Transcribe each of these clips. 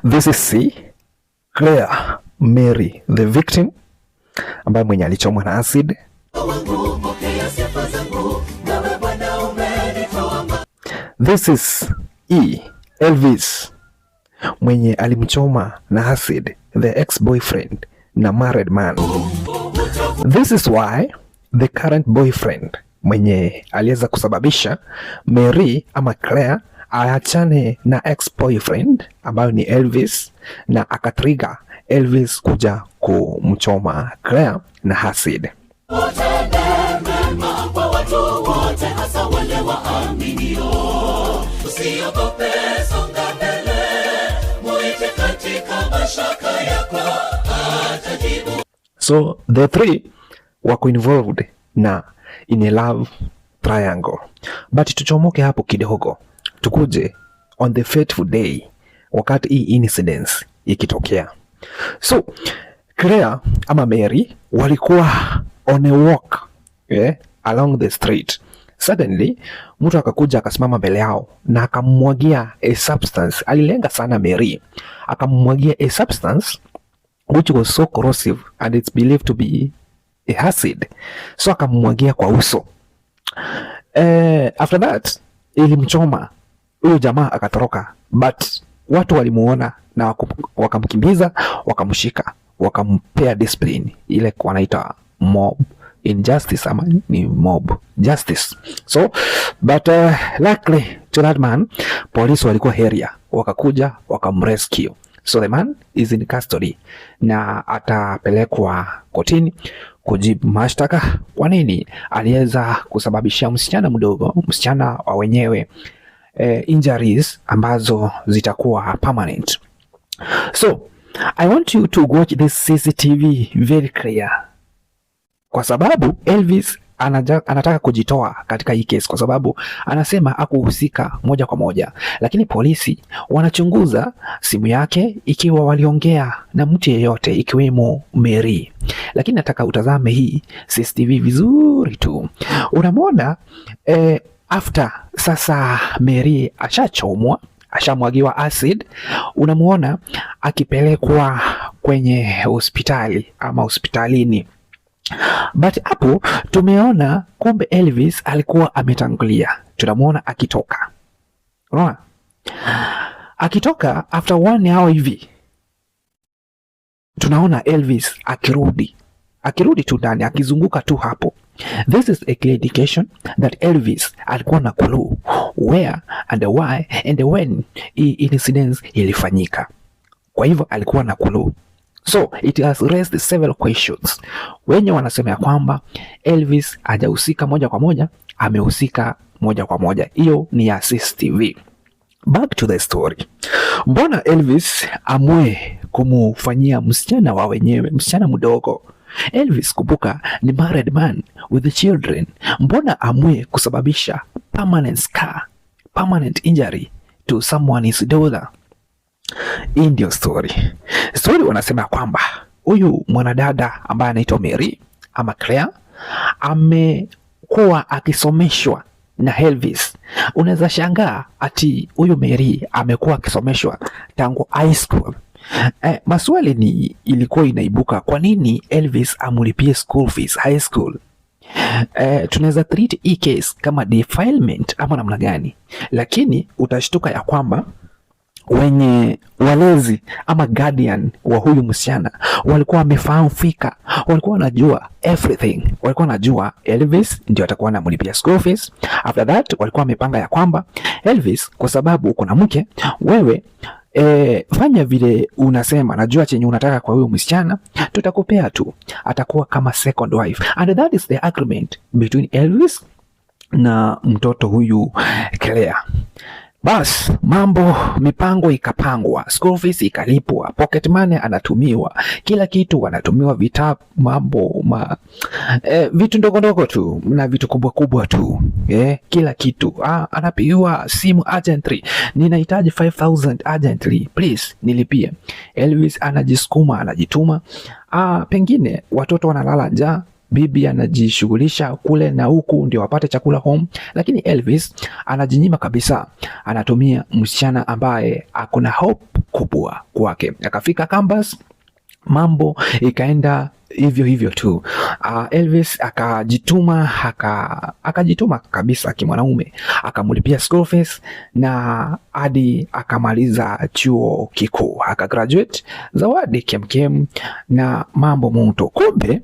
This is Claire Mary the victim, ambaye mwenye alichomwa na acid. This is Elvis, mwenye alimchoma na acid, the ex-boyfriend na married man. This is why the current boyfriend mwenye aliweza kusababisha Mary ama Claire aachane na ex-boyfriend ambayo ni Elvis, na akatrigger Elvis kuja kumchoma Claire na acid. So the three wako involved na in a love triangle. But tuchomoke hapo kidogo, tukuje on the fateful day wakati hii incidents ikitokea. So Claire ama Mary walikuwa on a walk along the street. Suddenly mtu akakuja akasimama mbele yao na akamwagia a substance. Alilenga sana Mary, akamwagia a substance which was so corrosive and it's believed to be a acid. So akamwagia kwa uso. After that ilimchoma, huyo jamaa akatoroka, but watu walimuona na wakamkimbiza, wakamshika, wakampea discipline, ile wanaita mob injustice ama ni mob justice. So but luckily to that man, police walikuwa area, wakakuja wakamrescue. So the man is in custody na atapelekwa kotini kujibu mashtaka kwa nini aliweza kusababisha msichana wa wenyewe injuries ambazo zitakuwa permanent. So I want you to watch this CCTV very clear, kwa sababu Elvis anataka kujitoa katika hii case, kwa sababu anasema hakuhusika moja kwa moja, lakini polisi wanachunguza simu yake ikiwa waliongea na mtu yeyote ikiwemo Mary. Lakini nataka utazame hii CCTV vizuri tu. Unamwona after sasa Mary ashachomwa, ashamwagiwa acid, unamuona akipelekwa kwenye hospitali ama hospitalini. But hapo tumeona kumbe Elvis alikuwa ametangulia. Tunamuona akitoka. Unaona? Akitoka after 1 hour hivi. Tunaona Elvis akirudi tu ndani, akizunguka tu hapo. This is a clear indication that Elvis alikuwa na clue where and why and when incidents ilifanyika. Kwa hivyo alikuwa na clue. So it has raised several questions. Wenye wanasema ya kwamba Elvis hajahusika moja kwa moja, amehusika moja kwa moja. Hiyo ni ya CCTV. Back to the story. Mbona Elvis amue kumufanyia msichana wa wenyewe, msichana mdogo? Elvis, kumbuka, ni married man with the children. Mbona amue kusababisha permanent scar, permanent injury to someone's daughter? Hii ndio story. Story wanasema kwamba huyu mwanadada ambaye anaitwa Mary ama Claire amekuwa akisomeshwa na Elvis. Unaweza shangaa ati huyu Mary amekuwa akisomeshwa tangu high school. Maswali ilikuwa inaibuka, kwa nini Elvis amulipie school fees high school? Tunaweza treat hii case kama defilement ama namna gani? Lakini utashtuka ya kwamba wenye walezi ama guardian wa huyu msichana walikuwa wamefahamu fika, walikuwa wanajua everything, walikuwa wanajua Elvis ndio atakuwa anamlipia school fees. After that walikuwa wamepanga ya kwamba Elvis, kwa sababu uko na mke wewe, fanya vile unasema, najua chenye unataka kwa huyu msichana, tutakupea tu, atakuwa kama second wife. And that is the agreement between Elvis na mtoto huyu Claire. Bas, mipango ikapangwa, school fees ikalipwa, pocket money anatumiwa, kila kitu anatumiwa, vitabu, vitu ndogo ndogo tu na vitu kubwa kubwa tu, kila kitu. Anapigiwa simu urgently, ninahitaji 5,000 urgently, please nilipie. Elvis anajisukuma, anajituma. Pengine watoto wanalala njaa, bibi anajishughulisha kule na huku ndio wapate chakula home, lakini Elvis anajinyima kabisa, anatumia msichana ambaye akuna hope kubwa kwake. Akafika campus, mambo ikaenda hivyo hivyo tu. Elvis akajituma kabisa kimwanaume, akamlipia school fees na hadi akamaliza chuo kikuu, akagraduate, zawadi kemkem na mambo moto. Kumbe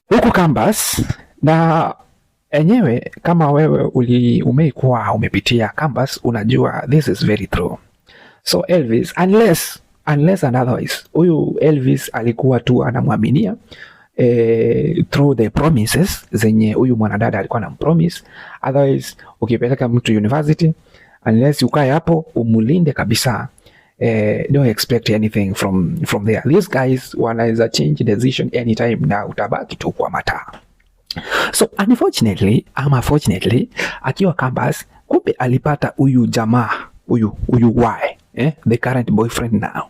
huku campus, na enyewe kama wewe umeikuwa umepitia campus, unajua this is very true. So Elvis, unless and otherwise, huyu Elvis alikuwa tu anamwaminia through the promises zenye huyu mwanadada alikuwa anampromise. Otherwise, ukipeleka mtu university, unless ukae hapo umulinde kabisa, don't expect anything from there. These guys wanaweza change decision anytime na utabaki tu kwa mataa. So unfortunately, fortunately, akiwa campus, kumbe alipata huyu jamaa, huyu the current boyfriend now.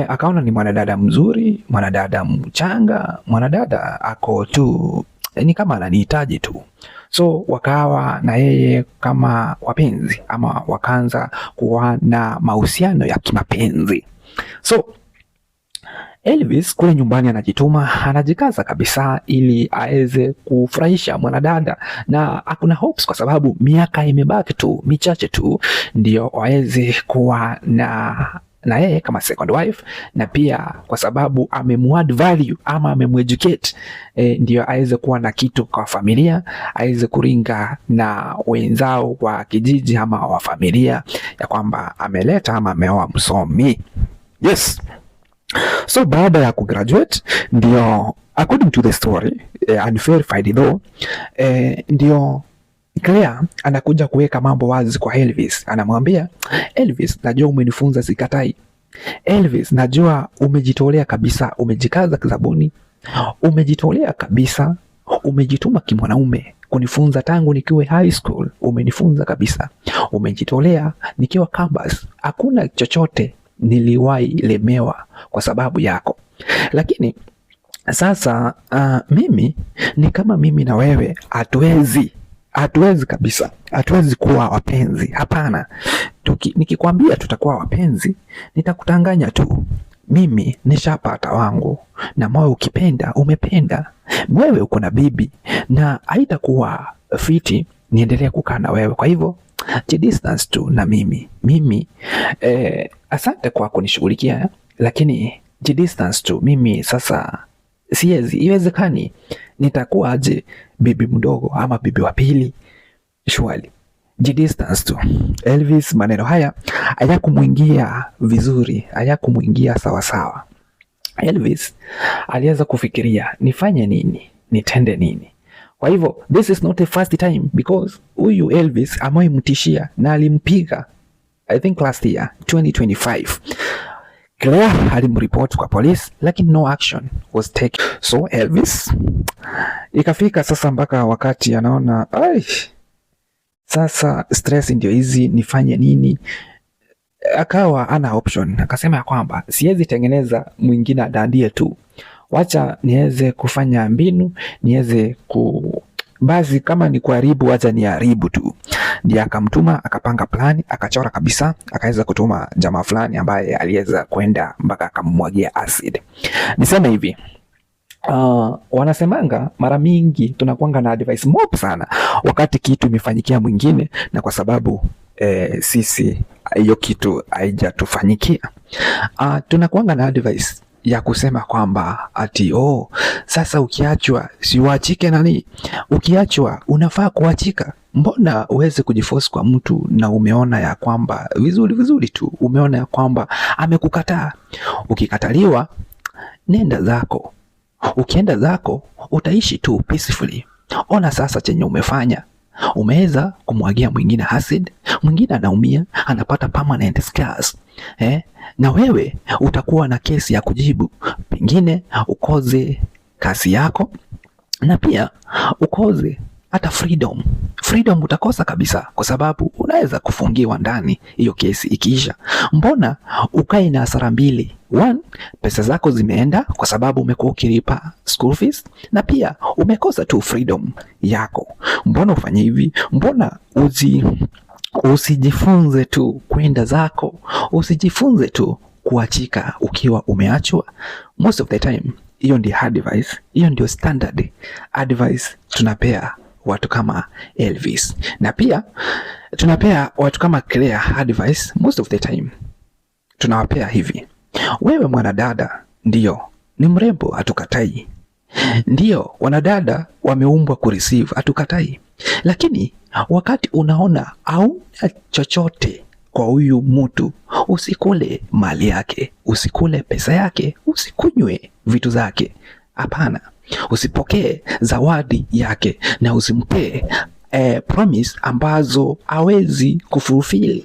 Akaona ni mwanadada mzuri, mwanadada mchanga, mwanadada ako tu ni kama ananihitaji tu. So wakawa na yeye kama wapenzi, ama wakaanza kuwa na mahusiano ya kimapenzi. So Elvis kule nyumbani anajituma, anajikaza kabisa ili aweze kufurahisha mwanadada, na hakuna hopes kwa sababu miaka imebaki tu michache tu ndio waweze kuwa na yeye kama second wife, na pia kwa sababu amemuadd value ama amemueducate, ndio aweze kuwa na kitu kwa familia, aweze kuringa na wenzao wa kijiji ama wa familia ya kwamba ameleta ama ameoa msomi. Yes. So baada ya kugraduate, ndio according to the story, unverified though, ndio Claire anakuja kuweka mambo wazi kwa Elvis. Anamwambia, Elvis, najua umenifunza, sikatai. Elvis, najua umejitolea kabisa, umejikaza kizabuni, umejitolea kabisa, umejituma kimwanaume kunifunza tangu nikiwa high school, umenifunza kabisa, umejitolea nikiwa campus, hakuna chochote niliwahi lemewa kwa sababu yako. Lakini sasa mimi ni kama mimi na wewe hatuwezi kabisa, hatuwezi kuwa wapenzi. Hapana, nikikwambia tutakuwa wapenzi nitakutanganya tu. Mimi nishapata wangu, na moyo ukipenda umependa. Wewe uko na bibi na haitakuwa fiti niendelee kukaa na wewe, kwa hivyo distance tu na mimi. Asante kwa kunishughulikia, lakini distance tu. Mimi sasa siwezi, iwezekani. Nitakuwa aje bibi mdogo ama bibi wa pili? Surely distance tu. Elvis maneno haya hayakumuingia vizuri, hayakumuingia sawa. Elvis alianza kufikiria, nifanye nini, nitende nini? Kwa hivyo this is not the first time, because huyu Elvis amemtishia na alimpiga, I think last year 2025. Claire alimripoti kwa polisi, lakini no action was taken. So Elvis ikafika sasa mpaka wakati anaona sasa stress ndio hizi, nifanye nini? Akawa ana option, akasema ya kwamba siwezi tengeneza mwingine adandie tu, wacha niweze kufanya mbinu, niweze basi kama ni kuharibu, wacha ni haribu tu. Ndiye akamtuma, akapanga plani, akachora kabisa, akaweza kutuma jamaa fulani ambaye aliweza kwenda mpaka akamwagia acid. Niseme hivi, wanasemanga mara mingi tunakuanga na advice mob sana wakati kitu imefanyikia mwingine, na kwa sababu sisi hiyo kitu haijatufanyikia, tunakuanga na advice ya kusema kwamba ati sasa ukiachwa si uachike nani? Ukiachwa unafaa kuachika. Mbona uweze kujiforce kwa mtu na umeona ya kwamba vizuri tu, umeona ya kwamba amekukataa? Ukikataliwa, nenda zako. Ukienda zako utaishi tu peacefully. Ona sasa chenye umefanya, umeweza kumwagia mwingine acid, mwingine anaumia, anapata permanent scars. Na wewe utakuwa na kesi ya kujibu, pengine ukoze kasi yako na pia ukoze hata freedom utakosa kabisa, kwa sababu unaweza kufungiwa ndani hiyo kesi ikiisha. Mbona ukae na hasara mbili? One, pesa zako zimeenda kwa sababu umekuwa ukilipa school fees, na pia umekosa tu freedom yako. Mbona ufanye hivi? Mbona usijifunze tu kwenda zako, usijifunze tu kuachika ukiwa umeachwa? Most of the time hiyo ndio advice, hiyo ndio standard advice tunapea watu kama Elvis, na pia tunapea watu kama Claire advice. Most of the time tunawapea hivi: wewe mwanadada, ndio ni mrembo, hatukatai. Ndio wanadada wameumbwa kureceive, hatukatai. Lakini wakati unaona au chochote kwa huyu mtu, usikule mali yake, usikule pesa yake, usikunywe vitu zake. Hapana, usipokee zawadi yake na usimpee promise ambazo hawezi kufulfill.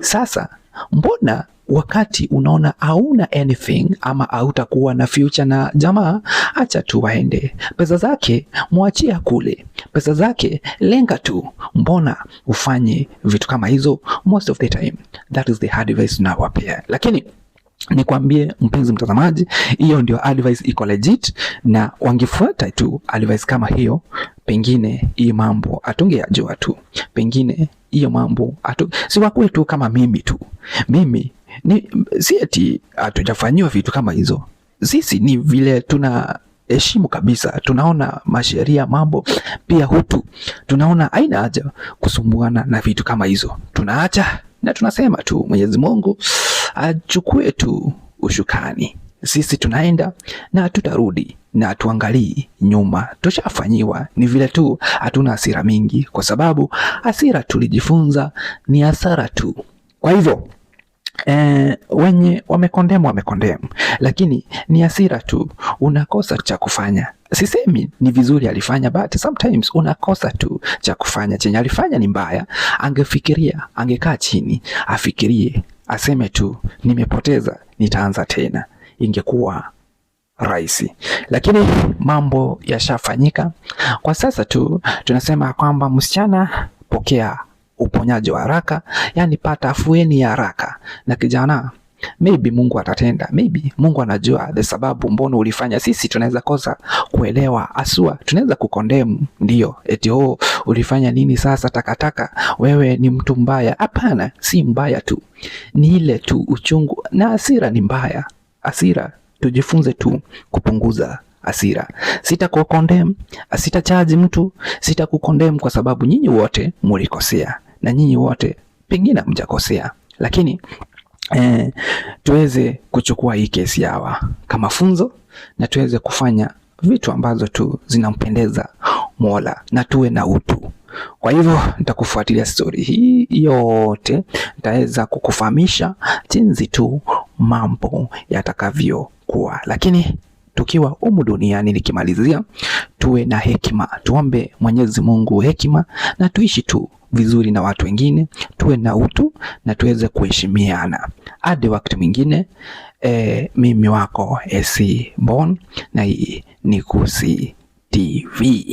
Sasa mbona wakati unaona hauna anything ama hautakuwa na future na jamaa, acha tu waende, pesa zake mwachia kule, pesa zake lenga tu. Mbona ufanye vitu kama hizo? Most of the time that is the advice nawapea. Lakini nikwambie mpenzi mtazamaji, hiyo ndio advice iko legit, na wangefuata tu advice kama hiyo, pengine hii mambo atungeyajua tu, pengine hiyo mambo si wakuwe tu kama mimi tu. Mimi si eti hatujafanyiwa vitu kama hizo. Sisi ni vile tuna heshimu kabisa, tunaona masheria mambo pia hutu, tunaona haina haja kusumbuana na vitu kama hizo, tunaacha na tunasema tu Mwenyezi Mungu achukue tu ushukani. Sisi tunaenda na tutarudi na tuangalie nyuma, tushafanyiwa. Ni vile tu hatuna hasira mingi, kwa sababu hasira tulijifunza ni hasara tu. Kwa hivyo wenye wamekondemu, lakini ni hasira tu, unakosa cha kufanya. Sisemi ni vizuri alifanya, but sometimes unakosa tu cha kufanya. Chenye alifanya ni mbaya, angefikiria, angekaa chini afikirie, aseme tu nimepoteza, nitaanza tena, ingekuwa rahisi. Lakini mambo yashafanyika. Kwa sasa tu tunasema kwamba msichana, pokea uponyaji wa haraka, yani pata afueni ya haraka. Na kijana, maybe Mungu atatenda, maybe Mungu anajua the sababu mbona ulifanya. Sisi tunaweza kosa kuelewa, asua tunaweza kukondemu, ndio eti ulifanya nini sasa, takataka, wewe ni mtu mbaya. Hapana, si mbaya tu, ni ile tu uchungu na hasira ni mbaya. Hasira tujifunze tu kupunguza hasira. Sitakukondem, sitachaji mtu, sitakukondem kwa sababu nyinyi wote mulikosea na nyinyi wote pengine mjakosea, lakini tuweze kuchukua hii kesi yawa kama funzo, na tuweze kufanya vitu ambazo tu zinampendeza Mola, na tuwe na utu. Kwa hivyo nitakufuatilia story hii yote, nitaweza kukufahamisha jinsi tu mambo yatakavyokuwa. Lakini tukiwa humu duniani, nikimalizia, tuwe na hekima, tuombe Mwenyezi Mungu hekima, na tuishi tu vizuri na watu wengine, tuwe na utu na tuweze kuheshimiana. Hadi wakati mwingine, mimi wako AC Bon, na hii ni Kusi TV.